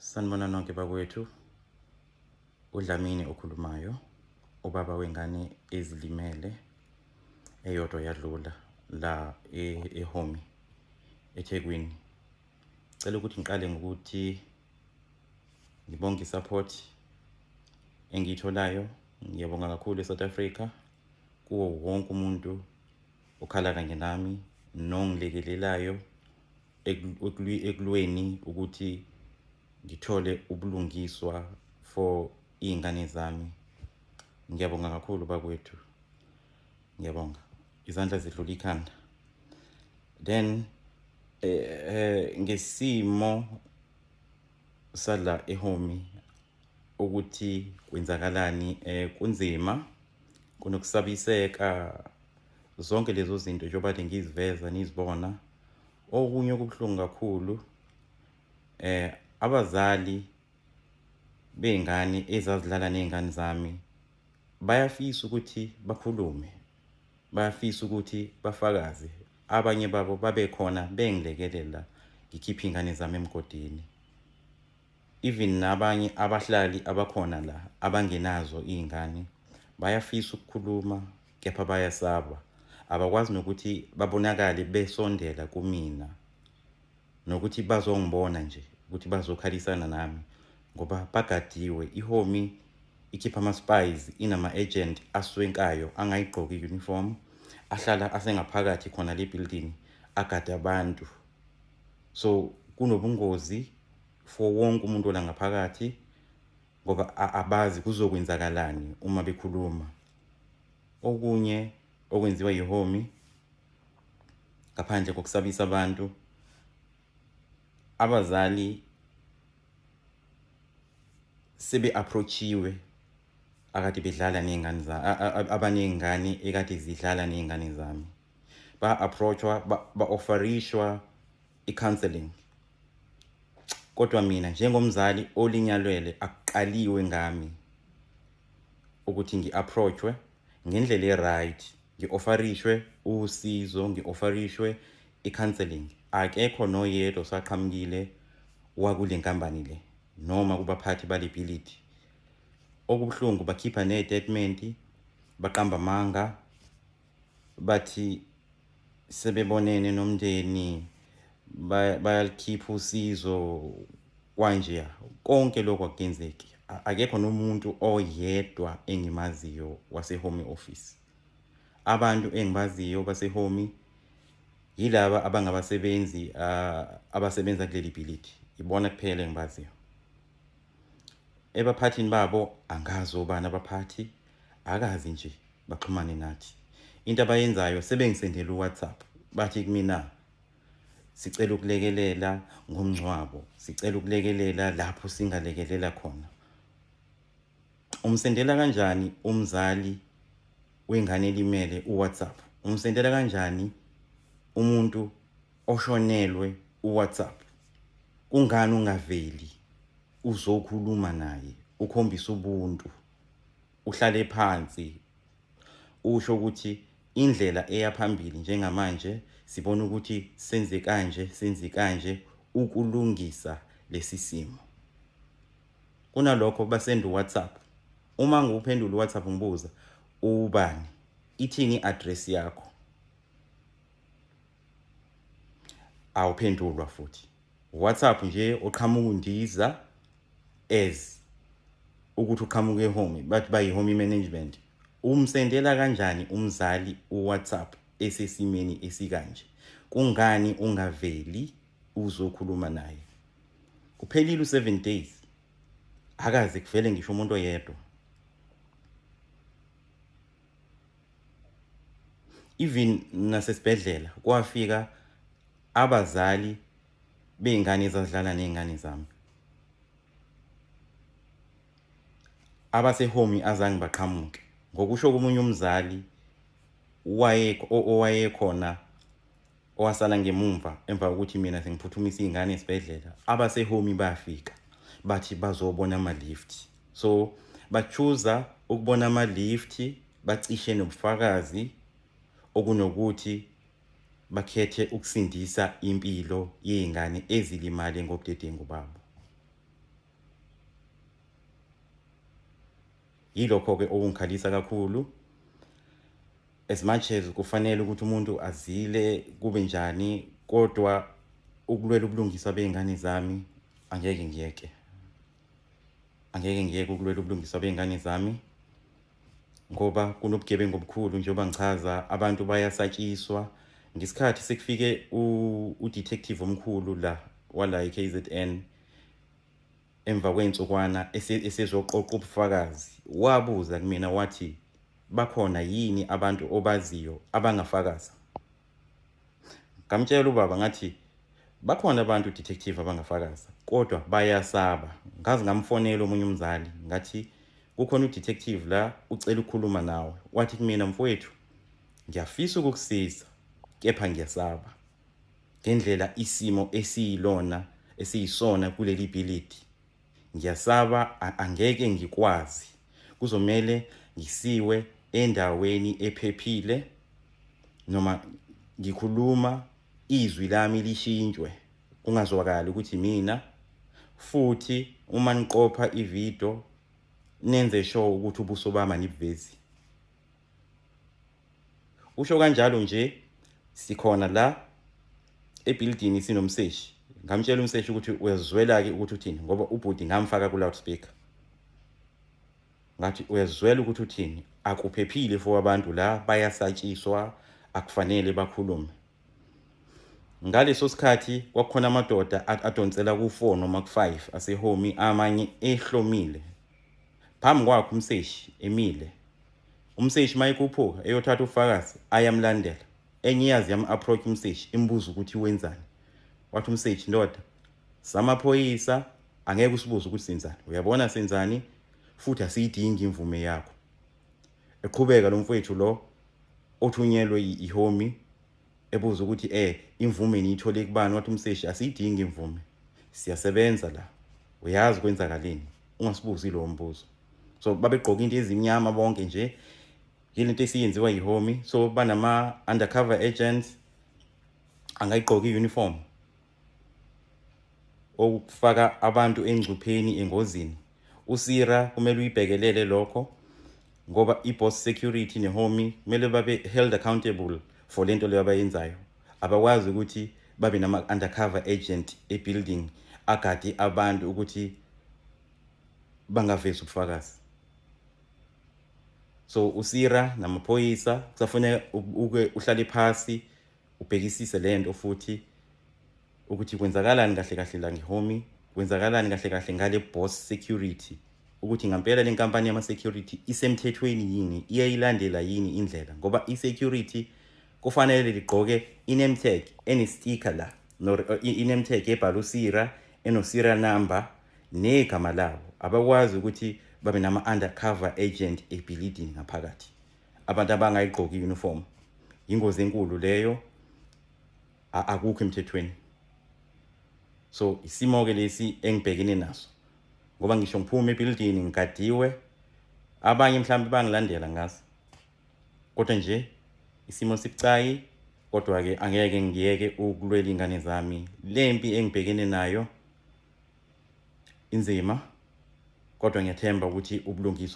Sanibona nonke bakwethu. uDlamini okhulumayo, ubaba wengane ezilimele eyodwa yadlula la eHomi eThekwini. Cela ukuthi ngiqale ngokuthi ngibonge isupport engiyitholayo. Ngiyabonga kakhulu eSouth Africa kuwo wonke umuntu okhala kanye nami nongilekelelayo ekulweni ukuthi ngithole ubulungiswa for izingane zami. Ngiyabonga kakhulu bakwethu. Ngiyabonga. Izandla zidlula ikhanda. Then ngesimo sala eHomi ukuthi kwenzakalani, kunzima, kunokusabiseka, zonke lezo zinto njengoba ngiziveza nizibona. Okunye okubuhlungu kakhulu, abazali bengane ezazidlala nezingane zami bayafisa ukuthi bakhulume, bayafisa ukuthi bafakaze. Abanye babo babe khona bengilekelela ngikhiphe izingane zami emgodini. Even nabanye abahlali abakhona la abangenazo izingane bayafisa ukukhuluma, kepha bayasaba. Abakwazi nokuthi babonakale besondela kumina nokuthi bazongibona nje ukuthi bazokhalisana nami ngoba bagadiwe. iHomi ikhipha ama-spies, inama-agent aswenkayo angayigqoki i-uniform, ahlala asengaphakathi khona le building agada abantu. So kunobungozi for wonke umuntu ola ngaphakathi ngoba abazi kuzokwenzakalani uma bekhuluma. Okunye okwenziwa iHomi ngaphandle kokusabisa abantu, abazali sebe-approachiwe akade bedlala nezingane zami, abanezingane ekade zidlala nezingane zami. Ba-approachwa, ba-offerishwa i-counseling. Kodwa mina njengomzali olinyalwele akuqaliwe ngami ukuthi ngi-approachwe ngendlela e-right, ngi-offerishwe usizo, ngi-offerishwe i-counseling. Akekho noyedwa osaqhamukile wakule nkampani le noma kubaphathi bale bhilidi. Okubuhlungu, bakhipha ne-statement, baqamba amanga, bathi sebebonene nomndeni, bayalikhipha usizo kwanje. Konke lokho akuyenzeki. Akekho nomuntu oyedwa engimaziyo wase-Home Office. Abantu engibaziyo base-Home yilaba abangabasebenzi abasebenza kuleli bhilidi. Ibona kuphela engibaziyo. Ebaphathini babo angazi obani abaphathi, akazi nje baxhumane nathi. Into abayenzayo sebengisendela uWhatsApp, bathi kumina sicela ukulekelela ngomncwabo, sicela ukulekelela lapho singalekelela khona. Umsendela kanjani umzali wengane elimele uWhatsApp? Umsendela kanjani umuntu oshonelwe uWhatsApp? Kungani ungaveli uzokhuluma naye, ukhombisa ubuntu, uhlale phansi, usho ukuthi indlela eyaphambili njengamanje sibona ukuthi senze kanje ukulungisa lesi simo. Kunalokho basenda uWhatsApp. Uma nguphendula uWhatsApp ngibuza ubani, ithini i-address yakho, awuphendulwa futhi. WhatsApp nje oqhamuka undiza as ukuthi uqhamuke eHomi, bathi bayi-Home management. Umsendela kanjani umzali uWhatsApp esesimeni esikanje? Kungani ungaveli uzokhuluma naye? Kuphelile u7 days akaze kuvele ngisho umuntu oyedwa. Even nasesibhedlela kwafika abazali bengane ezadlala nezingane zami. Abase-Home azange baqhamuke. Ngokusho komunye umzali owayekhona owasala ngemumva emva kokuthi mina sengiphuthumisa izingane esibhedlela, abase-Home bafika bathi bazobona ama-lift. So bachuza ukubona ama-lift, bacishe nobufakazi okunokuthi bakhethe ukusindisa impilo yezingane ezilimale ngobudedengu babo. yilokho ke okungikhalisa kakhulu. As much as kufanele ukuthi umuntu azile kube njani, kodwa ukulwela ubulungiswa beingane zami angeke ngiyeke ukulwela ubulungiswa beingane zami, ngoba kunobugebengu obukhulu njengoba ngichaza. Abantu bayasatshiswa. Ngesikhathi sekufike u-detective omkhulu la wala eKZN, emva kwensukwana esezoqoqa ubufakazi, wabuza kumina wathi bakhona yini abantu obaziyo abangafakaza. Ngamtshela ubaba ngathi bakhona abantu detective abangafakaza kodwa bayasaba. Ngaze ngamfonela omunye umzali ngathi kukhona udetective la ucela ukukhuluma nawe. Wathi kumina, mfowethu, ngiyafisa ukukusiza kepha ngiyasaba ngendlela isimo esiyisona kuleli bhilidi. Ngiyasaba, angeke ngikwazi. Kuzomela ngisiwe endaweni ephephile, noma ngikhuluma izwi lami lishintshwe kungazwakali ukuthi mina. Futhi uma niqopha ivideo nenze sure ukuthi ubuso bami anibuvezi. Usho kanjalo nje sikhona la ebuilding sinomseshi. Ngamtshela umseshi ukuthi uyazizwela ke ukuthi uthini, ngoba ubhuti ngamfaka ku loudspeaker. Ngathi uyazizwela ukuthi uthini, akuphephile for abantu la, bayasatshiswa, akufanele bakhulume. Ngaleso sikhathi kwakukhona amadoda adonsela ku4 noma ku5 asehome, amanye ehlomile phambi kwakhe umseshi emile. Umseshi mayikuphuka eyothatha ufakazi ayamlandela. Enye yazi yam-approach umseshi imbuza ukuthi wenzani. Wathi umseshi, ndoda, samaphoyisa angeke usibuze ukuthi senzani, uyabona senzani, futhi asiyidingi imvume yakho. Eqhubeka lo mfowethu lo othunyelwe ihome ebuza ukuthi imvume niyithole kubani. Wathi umseshi, asiyidingi imvume, siyasebenza la, uyazi kwenzakaleni, ungasibuzi lo mbuzo. So babegqoka into ezimnyama bonke nje, yilento esiyenziwa ihome. So banama undercover agents, angayigqoka iuniform okufaka abantu engcupheni, engozini. USira kumele uyibhekelele lokho, ngoba iboss security nehome kumele babe held accountable for lento leyo abayenzayo. Abakwazi ukuthi babe nama undercover agent ebuilding agadi abantu ukuthi bangavezi ubufakazi. So uSira namaphoyisa kusafanele uhlale phansi ubhekisise lento futhi ukuthi kwenzakalani kahle kahle la ngehome, kwenzakalani kahle kahle ngale boss security, ukuthi ngampela le nkampani yama security isemthethweni yini, iyayilandela yini indlela. Ngoba i-security kufanele ligqoke i-name tag ene-sticker la, i-name tag ebhala uSira, eno-serial number negama labo. Abakwazi ukuthi babe nama undercover agent ebuilding ngaphakathi, abantu abangayigqoki uniform. Ingozi enkulu leyo, akukho emthethweni. So isimo ke lesi engibhekene naso, ngoba ngisho ngiphuma ebuilding ngikadiwe, abanye mhlawumbe bangilandela ngazi, kodwa nje isimo sibucayi. Kodwa ke angeke ngiyeke ukulwela ingane zami. Lempi engibhekene nayo inzima, kodwa ngiyathemba ukuthi ubulungiswa